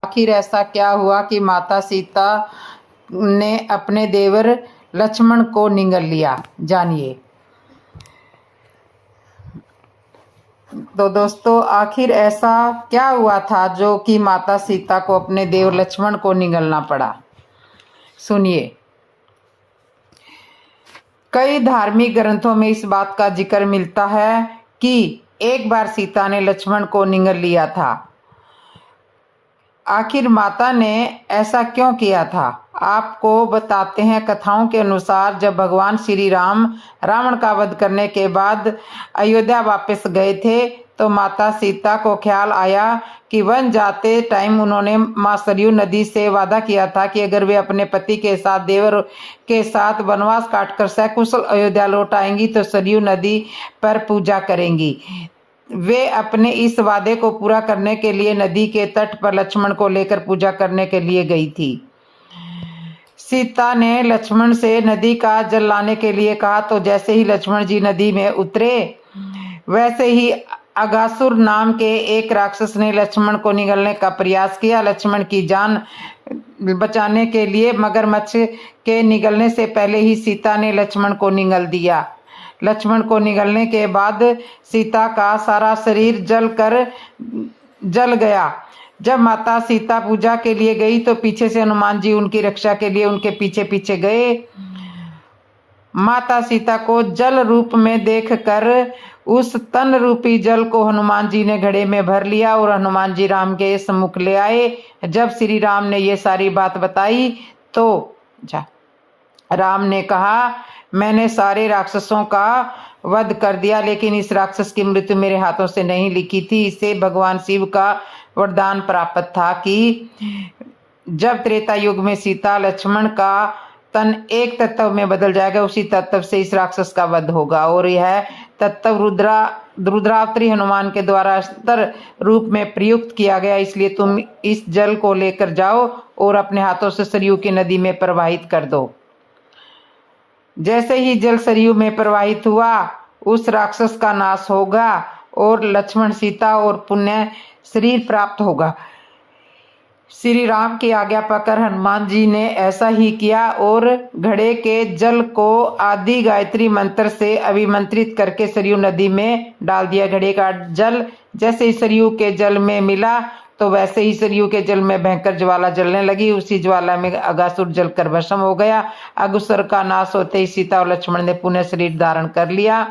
आखिर ऐसा क्या हुआ कि माता सीता ने अपने देवर लक्ष्मण को निगल लिया, जानिए। तो दोस्तों, आखिर ऐसा क्या हुआ था जो कि माता सीता को अपने देवर लक्ष्मण को निगलना पड़ा, सुनिए। कई धार्मिक ग्रंथों में इस बात का जिक्र मिलता है कि एक बार सीता ने लक्ष्मण को निगल लिया था। आखिर माता ने ऐसा क्यों किया था, आपको बताते हैं। कथाओं के अनुसार जब भगवान श्री राम रावण का वध करने के बाद अयोध्या वापस गए थे तो माता सीता को ख्याल आया कि वन जाते टाइम उन्होंने मां सरयू नदी से वादा किया था कि अगर वे अपने पति के साथ देवर के साथ वनवास काटकर सकुशल अयोध्या लौट आएंगी तो सरयू नदी पर पूजा करेंगी। वे अपने इस वादे को पूरा करने के लिए नदी के तट पर लक्ष्मण को लेकर पूजा करने के लिए गई थी। सीता ने लक्ष्मण से नदी का जल लाने के लिए कहा तो जैसे ही लक्ष्मण जी नदी में उतरे वैसे ही अगासुर नाम के एक राक्षस ने लक्ष्मण को निगलने का प्रयास किया। लक्ष्मण की जान बचाने के लिए मगरमच्छ के निगलने से पहले ही सीता ने लक्ष्मण को निगल दिया। लक्ष्मण को निगलने के बाद सीता का सारा शरीर जल गया। जब माता सीता पूजा के लिए गई तो पीछे से हनुमान जी उनकी रक्षा के लिए उनके पीछे पीछे गए। माता सीता को जल रूप में देखकर उस तन रूपी जल को हनुमान जी ने घड़े में भर लिया और हनुमान जी राम के सम्मुख ले आए। जब श्री राम ने ये सारी बात बताई तो राम ने कहा, मैंने सारे राक्षसों का वध कर दिया, लेकिन इस राक्षस की मृत्यु मेरे हाथों से नहीं लिखी थी। इसे भगवान शिव का वरदान प्राप्त था कि जब त्रेता युग में सीता लक्ष्मण का तन एक तत्व में बदल जाएगा उसी तत्व से इस राक्षस का वध होगा और यह तत्व रुद्रावतारी हनुमान के द्वारा अस्त्र रूप में प्रयुक्त किया गया। इसलिए तुम इस जल को लेकर जाओ और अपने हाथों से सरयू की नदी में प्रवाहित कर दो। जैसे ही जल सरयू में प्रवाहित हुआ उस राक्षस का नाश होगा और लक्ष्मण सीता और पुण्य शरीर प्राप्त होगा। श्री राम की आज्ञा पाकर हनुमान जी ने ऐसा ही किया और घड़े के जल को आदि गायत्री मंत्र से अभिमंत्रित करके सरयू नदी में डाल दिया। घड़े का जल जैसे ही सरयू के जल में मिला तो वैसे ही सरयू के जल में भयंकर ज्वाला जलने लगी। उसी ज्वाला में अगासुर जलकर भस्म हो गया। अगासुर का नाश होते ही सीता और लक्ष्मण ने पुनः शरीर धारण कर लिया।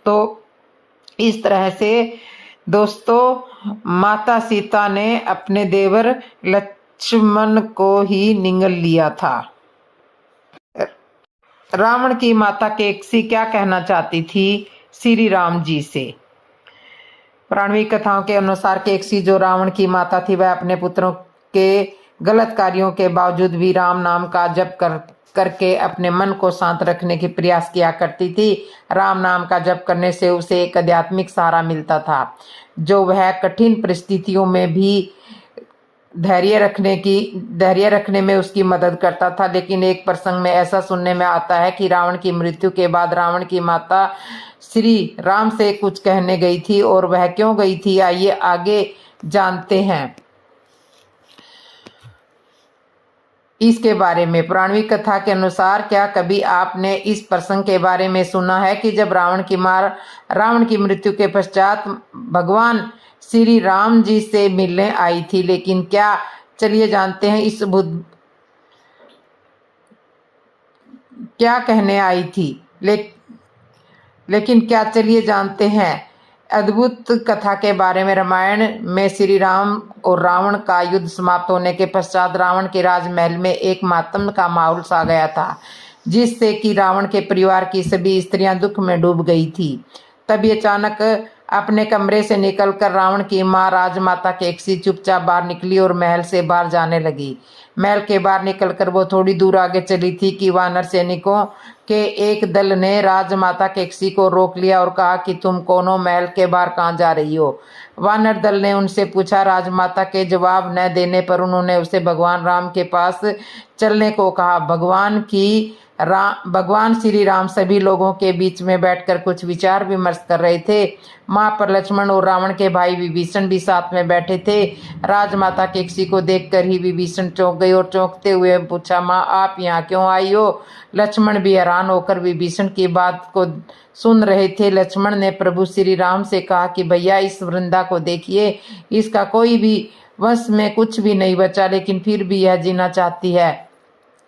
तो इस तरह से दोस्तों माता सीता ने अपने देवर लक्ष्मण को ही निगल लिया था। रावण की माता केकसी क्या कहना चाहती थी श्री राम जी से? पौराणिक कथाओं के अनुसार केकसी जो रावण की माता थी वह अपने पुत्रों के गलत कार्यों के बावजूद भी राम नाम का जप करके अपने मन को शांत रखने की प्रयास किया करती थी। राम नाम का जप करने से उसे एक आध्यात्मिक सहारा मिलता था जो वह कठिन परिस्थितियों में भी धैर्य रखने में उसकी मदद करता था। लेकिन एक प्रसंग में ऐसा सुनने में आता है कि रावण की मृत्यु के बाद रावण की माता श्री राम से कुछ कहने गई थी और वह क्यों गई थी, आइए आगे जानते हैं इसके बारे में। पौराणिक कथा के अनुसार क्या कभी आपने इस प्रसंग के बारे में सुना है कि जब रावण की मृत्यु के पश्चात भगवान श्री राम जी से मिलने आई थी, लेकिन क्या चलिए जानते हैं इस क्या कहने आई थी, लेकिन क्या चलिए जानते हैं अद्भुत कथा के बारे में। रामायण में श्री राम और रावण का युद्ध समाप्त होने के पश्चात रावण के राजमहल में एक मातम का माहौल छा गया था, जिससे कि रावण के परिवार की सभी स्त्रियां दुख में डूब गई थी। तभी अचानक अपने कमरे से निकलकर रावण की मां राजमाता केकसी चुपचाप बाहर निकली और महल से बाहर जाने लगी। महल के बाहर निकलकर वो थोड़ी दूर आगे चली थी कि वानर सैनिकों के एक दल ने राजमाता केकसी को रोक लिया और कहा कि तुम कौनो महल के बाहर कहाँ जा रही हो। वानर दल ने उनसे पूछा। राजमाता के जवाब न देने पर उन्होंने उसे भगवान राम के पास चलने को कहा। भगवान श्री राम सभी लोगों के बीच में बैठकर कुछ विचार विमर्श कर रहे थे। माँ पर लक्ष्मण और रावण के भाई विभीषण भी साथ में बैठे थे। राजमाता केकसी को देखकर ही विभीषण चौंक गई और चौंकते हुए पूछा, माँ आप यहाँ क्यों आई हो? लक्ष्मण भी हैरान होकर विभीषण की बात को सुन रहे थे। लक्ष्मण ने प्रभु श्री राम से कहा कि भैया इस वृंदा को देखिए, इसका कोई भी वश में कुछ भी नहीं बचा, लेकिन फिर भी यह जीना चाहती है,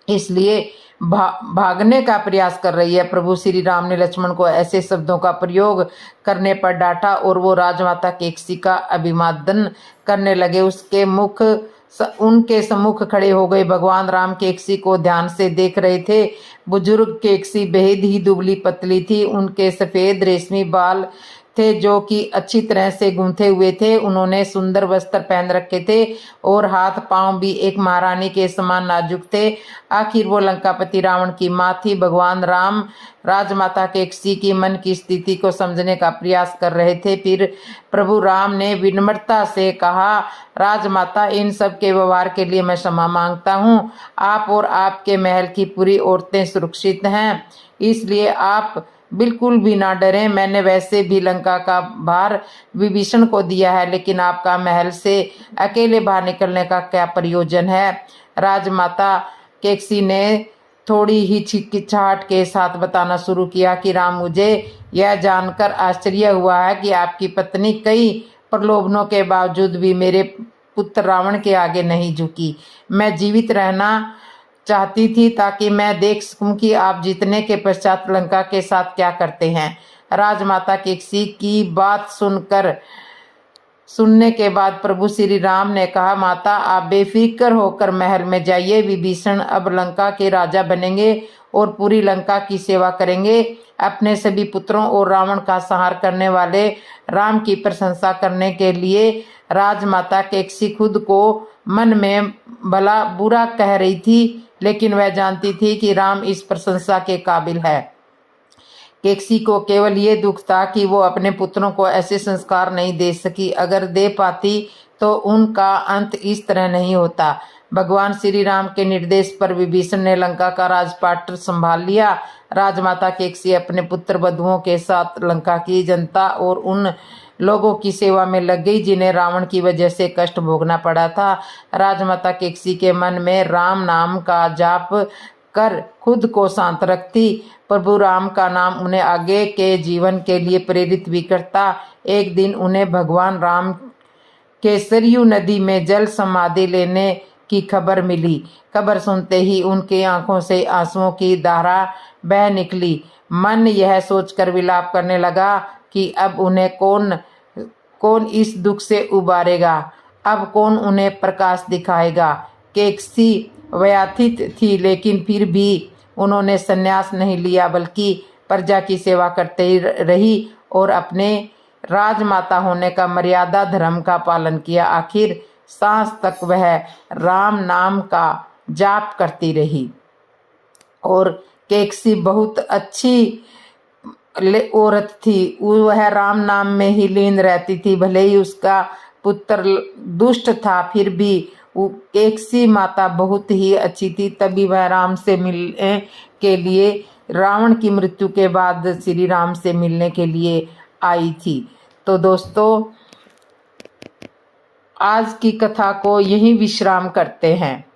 इसलिए भागने का प्रयास कर रही है। प्रभु श्री राम ने लक्ष्मण को ऐसे शब्दों का प्रयोग करने पर डांटा और वो राजमाता केकसी का अभिवादन करने लगे। उनके सम्मुख खड़े हो गए। भगवान राम केकसी को ध्यान से देख रहे थे। बुजुर्ग केकसी बेहद ही दुबली पतली थी। उनके सफेद रेशमी बाल थे जो कि अच्छी तरह से गूंथे हुए थे। उन्होंने सुंदर वस्त्र पहन रखे थे और हाथ पांव भी एक महारानी के समान नाजुक थे। आखिर वो लंकापति रावण की माँ थी। भगवान राम राजमाता केकसी की मन की स्थिति को समझने का प्रयास कर रहे थे। फिर प्रभु राम ने विनम्रता से कहा, राजमाता इन सब के व्यवहार के लिए मैं क्षमा मांगता हूँ। आप और आपके महल की पूरी औरतें सुरक्षित हैं, इसलिए आप बिल्कुल भी ना डरें। मैंने वैसे भी लंका का भार विभीषण को दिया है, लेकिन आपका महल से अकेले बाहर निकलने का क्या प्रयोजन है? राजमाता केकसी ने थोड़ी ही हिचकिचाहट के साथ बताना शुरू किया कि राम, मुझे यह जानकर आश्चर्य हुआ है कि आपकी पत्नी कई प्रलोभनों के बावजूद भी मेरे पुत्र रावण के आगे नहीं झुकी। मैं जीवित रहना चाहती थी ताकि मैं देख सकूं कि आप जीतने के पश्चात लंका के साथ क्या करते हैं। राजमाता केकसी की बात सुनने के बाद प्रभु श्री राम ने कहा, माता आप बेफिक्र होकर महल में जाइए। विभीषण अब लंका के राजा बनेंगे और पूरी लंका की सेवा करेंगे। अपने सभी पुत्रों और रावण का संहार करने वाले राम की प्रशंसा करने के लिए राजमाता केकसी खुद को मन में भला बुरा कह रही थी, लेकिन वह जानती थी कि राम इस प्रशंसा के काबिल है। केकसी को केवल ये दुख था कि वो अपने पुत्रों को ऐसे संस्कार नहीं दे सकी। अगर दे पाती तो उनका अंत इस तरह नहीं होता। भगवान श्री राम के निर्देश पर विभीषण ने लंका का राजपाट संभाल लिया। राजमाता केकसी अपने पुत्र बधुओं के साथ लंका की जनता और उन लोगों की सेवा में लग गई जिन्हें रावण की वजह से कष्ट भोगना पड़ा था। राजमाता केकसी के मन में राम नाम का जाप कर खुद को शांत रखती। प्रभु राम का नाम उन्हें आगे के जीवन के लिए प्रेरित भी करता। एक दिन उन्हें भगवान राम के सरयू नदी में जल समाधि लेने की खबर मिली। खबर सुनते ही उनकी आंखों से आंसुओं की धारा बह निकली। मन यह सोचकर विलाप करने लगा कि अब उन्हें कौन इस दुख से उबारेगा, अब कौन उन्हें प्रकाश दिखाएगा। केकसी व्यथित थी, लेकिन फिर भी उन्होंने संन्यास नहीं लिया, बल्कि प्रजा की सेवा करते ही रही और अपने राजमाता होने का मर्यादा धर्म का पालन किया। आखिर सांस तक वह राम नाम का जाप करती रही। और केकसी बहुत अच्छी औरत थी। वह राम नाम में ही लीन रहती थी। भले ही उसका पुत्र दुष्ट था, फिर भी केकसी माता बहुत ही अच्छी थी। तभी वह राम से मिलने के लिए, रावण की मृत्यु के बाद श्री राम से मिलने के लिए आई थी। तो दोस्तों, आज की कथा को यहीं विश्राम करते हैं।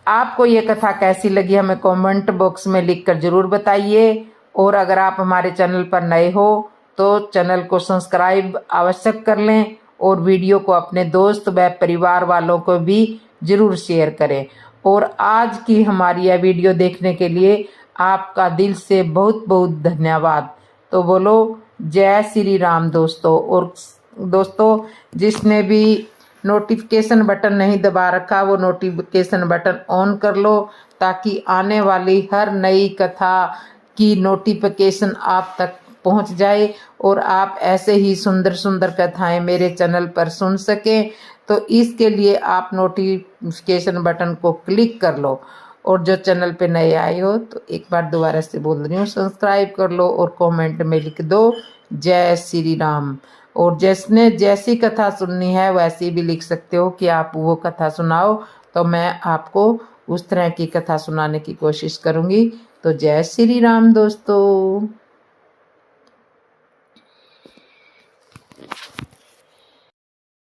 आपको ये कथा कैसी लगी हमें कमेंट बॉक्स में लिखकर जरूर बताइए। और अगर आप हमारे चैनल पर नए हो तो चैनल को सब्सक्राइब आवश्यक कर लें और वीडियो को अपने दोस्त व परिवार वालों को भी जरूर शेयर करें। और आज की हमारी यह वीडियो देखने के लिए आपका दिल से बहुत बहुत धन्यवाद। तो बोलो जय श्री राम दोस्तों। और दोस्तों, जिसने भी नोटिफिकेशन बटन नहीं दबा रखा वो नोटिफिकेशन बटन ऑन कर लो, ताकि आने वाली हर नई कथा की नोटिफिकेशन आप तक पहुंच जाए और आप ऐसे ही सुंदर सुंदर कथाएं मेरे चैनल पर सुन सकें। तो इसके लिए आप नोटिफिकेशन बटन को क्लिक कर लो और जो चैनल पे नए आए हो तो एक बार दोबारा से बोल रही हूँ, सब्सक्राइब कर लो और कमेंट में लिख दो जय श्री राम। और जिसने जैसी कथा सुननी है वैसी भी लिख सकते हो कि आप वो कथा सुनाओ, तो मैं आपको उस तरह की कथा सुनाने की कोशिश करूँगी। तो जय श्री राम दोस्तों।